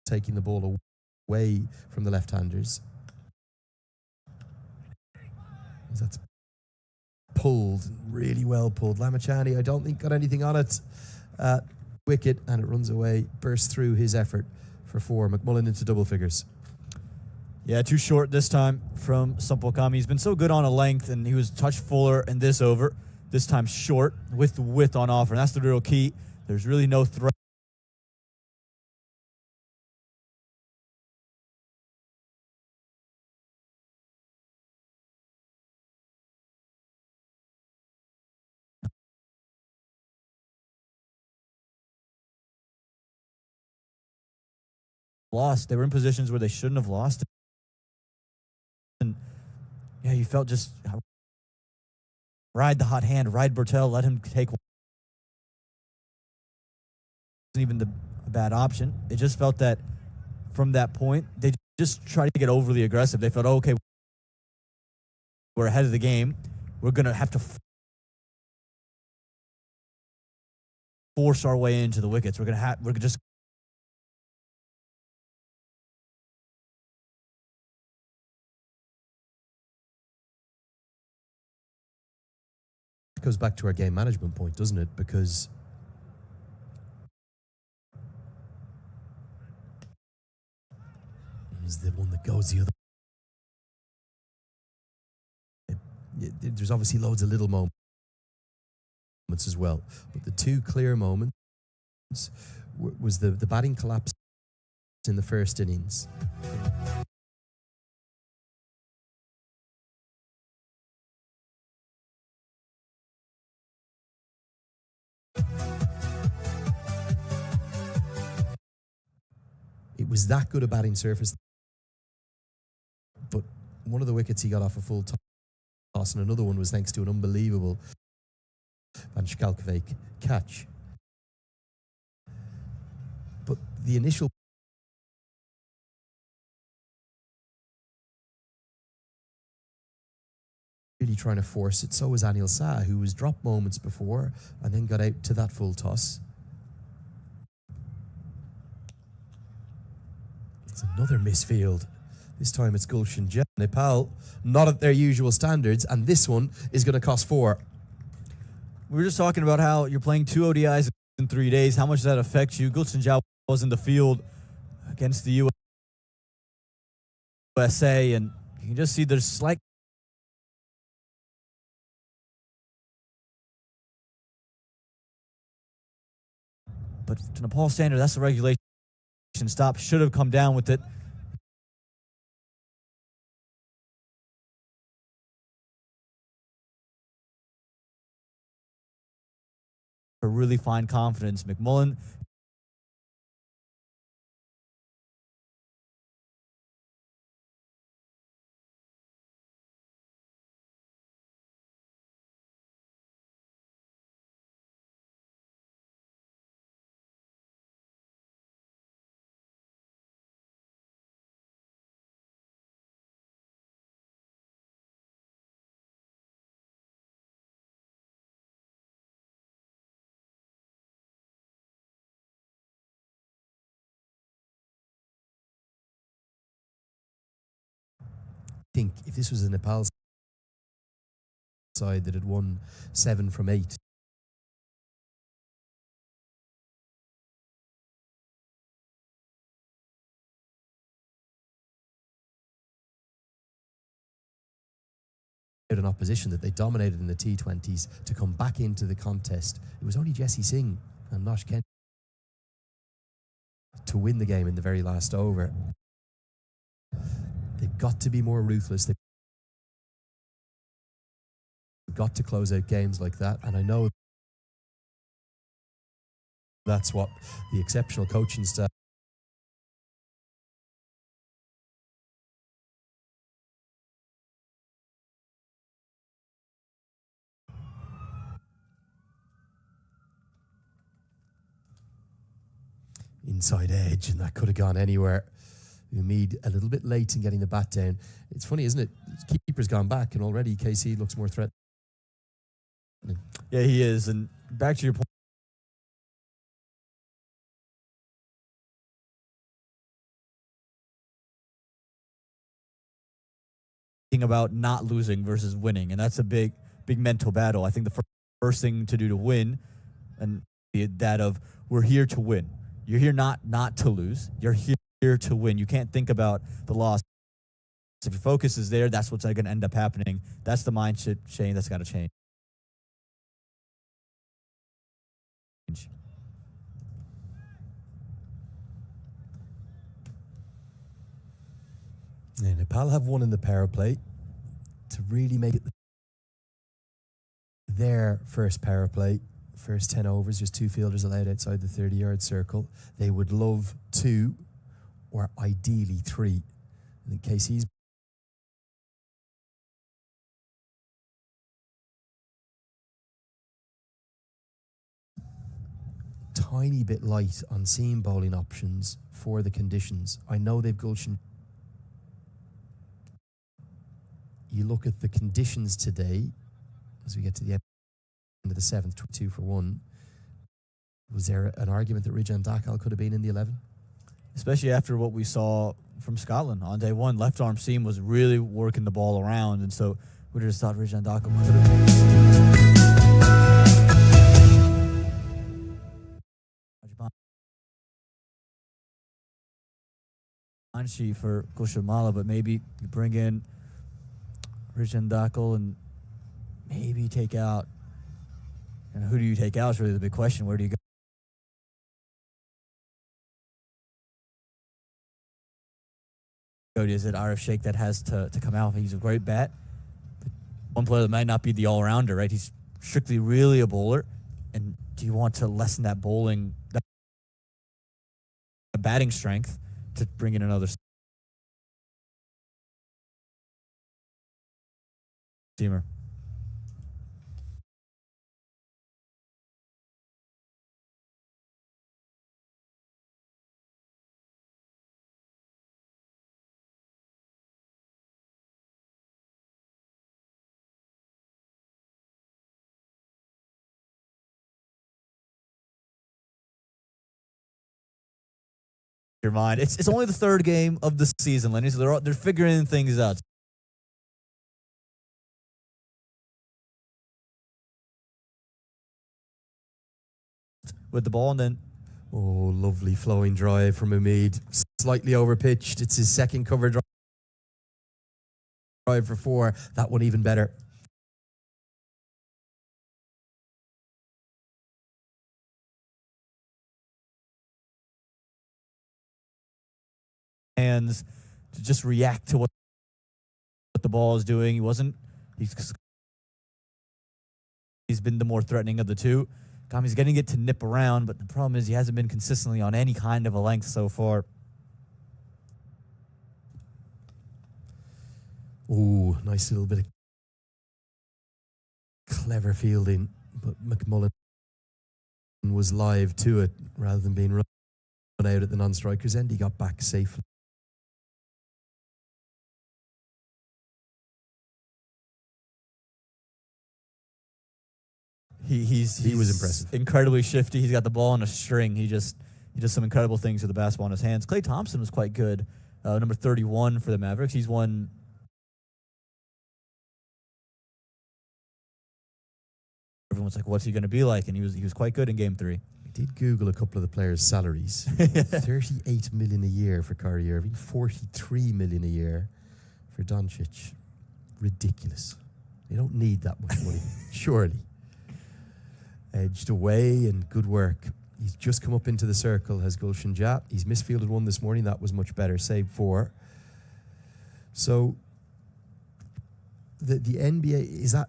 taking the ball away from the left-handers. That's pulled, really well pulled. Lamachani, I don't think got anything on it. Wicket, and it runs away, bursts through his effort for 4. McMullen into double figures. Yeah, too short this time from Sampokami. He's been so good on a length, and he was touch fuller in this over. This time short with the width on offer, and that's the real key. There's really no threat. Lost. They were in positions where they shouldn't have lost. And yeah, you felt just ride the hot hand, ride Bertel, let him take one. Wasn't even the bad option. It just felt that from that point, they just tried to get overly aggressive. They felt, oh, okay, we're ahead of the game. We're going to have to force our way into the wickets. We're just It goes back to our game management point, doesn't it? Because he's the one that goes the other. There's obviously loads of little moments as well, but the two clear moments was the batting collapse in the first innings. It was that good a batting surface, but one of the wickets he got off a full toss, and another one was thanks to an unbelievable Van Schalkwijk catch. But the initial really trying to force it. So was Anil Shah, who was dropped moments before and then got out to that full toss. It's another misfield. This time it's Gulshan Jet. Nepal, not at their usual standards, and this one is going to cost 4. We were just talking about how you're playing 2 ODIs in 3 days. How much does that affect you? Gulshan Jet was in the field against the USA, and you can just see there's slight. But to Nepal standard, that's the regulation stop. Should have come down with it. For really fine confidence. McMullen I think if this was a Nepal side that had won 7 from 8, an opposition that they dominated in the T20s to come back into the contest. It was only Jesse Singh and Nosh Kent to win the game in the very last over. They've got to be more ruthless. They've got to close out games like that, and I know that's what the exceptional coaching staff inside edge, and that could have gone anywhere. Umid a little bit late in getting the bat down. It's funny, isn't it? Keeper's gone back, and already KC looks more threatening. Yeah, he is. And back to your point. thinking about not losing versus winning, and that's a big mental battle. I think the first thing to do to win, and that of we're here to win. You're here not to lose. You're here to win. You can't think about the loss. If your focus is there, that's what's going to end up happening. That's the mindset change that's got to change. Yeah, Nepal have won in the power play to really make it their first power play. First 10 overs, just 2 fielders allowed outside the 30-yard circle. They would love 2 or ideally 3. I think KC's tiny bit light on seam bowling options for the conditions. I know they've Gulshan. You look at the conditions today, as we get to the end of the 7th, 2 for 1. Was there an argument that Rijan Dakal could have been in the 11? Especially after what we saw from Scotland on day 1. Left arm seam was really working the ball around, and so we just thought Rijan Dakal could have. For Gushamala, but maybe you bring in Rijan Dakal and maybe take out. And who do you take out is really the big question. Where do you go? Is it Arif Sheikh that has to come out? He's a great bat. But one player that might not be the all-rounder, right? He's strictly really a bowler. And do you want to lessen that bowling, that batting strength to bring in another seamer? Your mind. It's only the 3rd game of the season, Lenny, so they're figuring things out. With the ball, and then lovely flowing drive from Umid. Slightly overpitched. It's his second cover drive for 4. That one even better. Hands to just react to what the ball is doing. He's been the more threatening of the two. Kami's getting it to nip around, but the problem is he hasn't been consistently on any kind of a length so far. Ooh, nice little bit of clever fielding, but McMullen was live to it rather than being run out at the non-striker's end. He got back safely. He was impressive. Incredibly shifty. He's got the ball on a string. He does some incredible things with the basketball in his hands. Klay Thompson was quite good. Number 31 for the Mavericks. He's won. Everyone's like, what's he going to be like? And he was quite good in Game 3. I did Google a couple of the players' salaries. 38 million a year for Kyrie Irving, 43 million a year for Doncic. Ridiculous. They don't need that much money, surely. Edged away and good work. He's just come up into the circle, has Gulshan Jat. He's misfielded one this morning. That was much better. Saved 4. So the NBA, is that,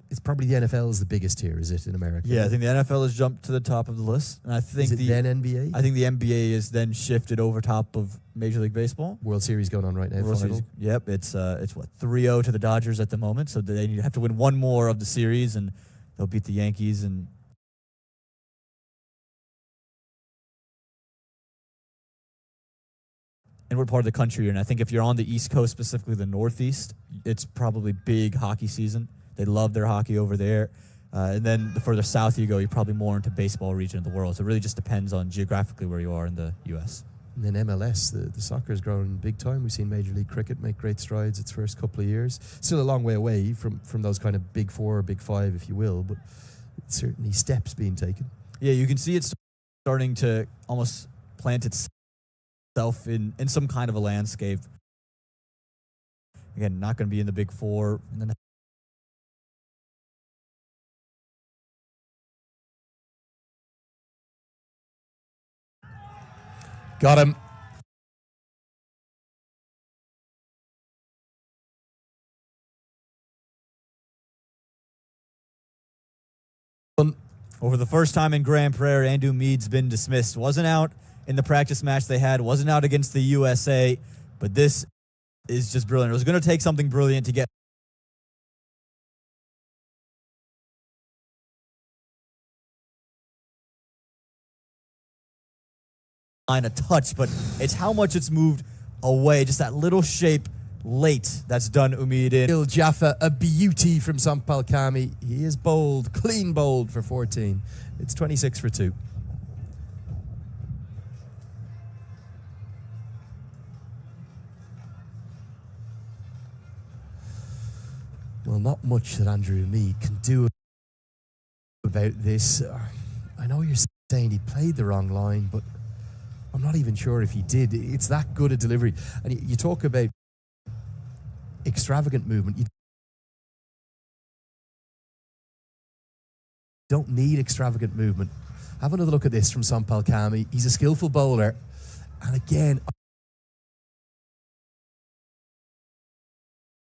it's probably the NFL is the biggest here, is it, in America? Yeah, I think the NFL has jumped to the top of the list. And I think is it then NBA? I think the NBA is then shifted over top of Major League Baseball. World Series going on right now. World Series, yep, it's what, 3-0 to the Dodgers at the moment. So they have to win one more of the series, and they'll beat the Yankees and we're part of the country, and I think if you're on the East Coast, specifically the Northeast, it's probably big hockey season. They love their hockey over there. And then the further south you go, you're probably more into baseball region of the world. So it really just depends on geographically where you are in the U.S. And then MLS, the soccer has grown big time. We've seen Major League Cricket make great strides its first couple of years. Still a long way away from those kind of big four, big five, if you will, but certainly steps being taken. Yeah, you can see it's starting to almost plant itself in some kind of a landscape. Again, not going to be in the big four. And then Got him. over the first time in Grand Prairie, Andrew Mead's been dismissed. Wasn't out in the practice match they had, wasn't out against the USA, but this is just brilliant. It was going to take something brilliant to get a touch, but it's how much it's moved away. Just that little shape late that's done Umeed in. Il Jaffa, a beauty from Sampal Kami. He is bold, clean bold for 14. It's 26 for 2. Well, not much that Andrew Umeed can do about this. I know you're saying he played the wrong line, but I'm not even sure if he did. It's that good a delivery. And you talk about extravagant movement. You don't need extravagant movement. Have another look at this from Sampal Kami. He's a skillful bowler. And again,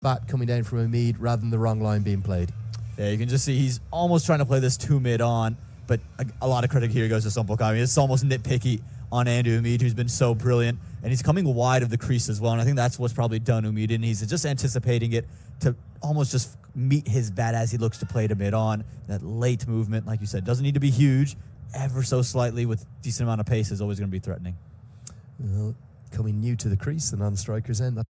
bat coming down from Umeed rather than the wrong line being played. Yeah, you can just see he's almost trying to play this 2 mid on, but a lot of credit here goes to Sampal Kami. It's almost nitpicky on Andrew Umeed, who's been so brilliant, and he's coming wide of the crease as well, and I think that's what's probably done Umeed, and he's just anticipating it to almost just meet his bat as he looks to play to mid-on. That late movement, like you said, doesn't need to be huge, ever so slightly with decent amount of pace is always going to be threatening. Well, coming new to the crease, the non-striker's end.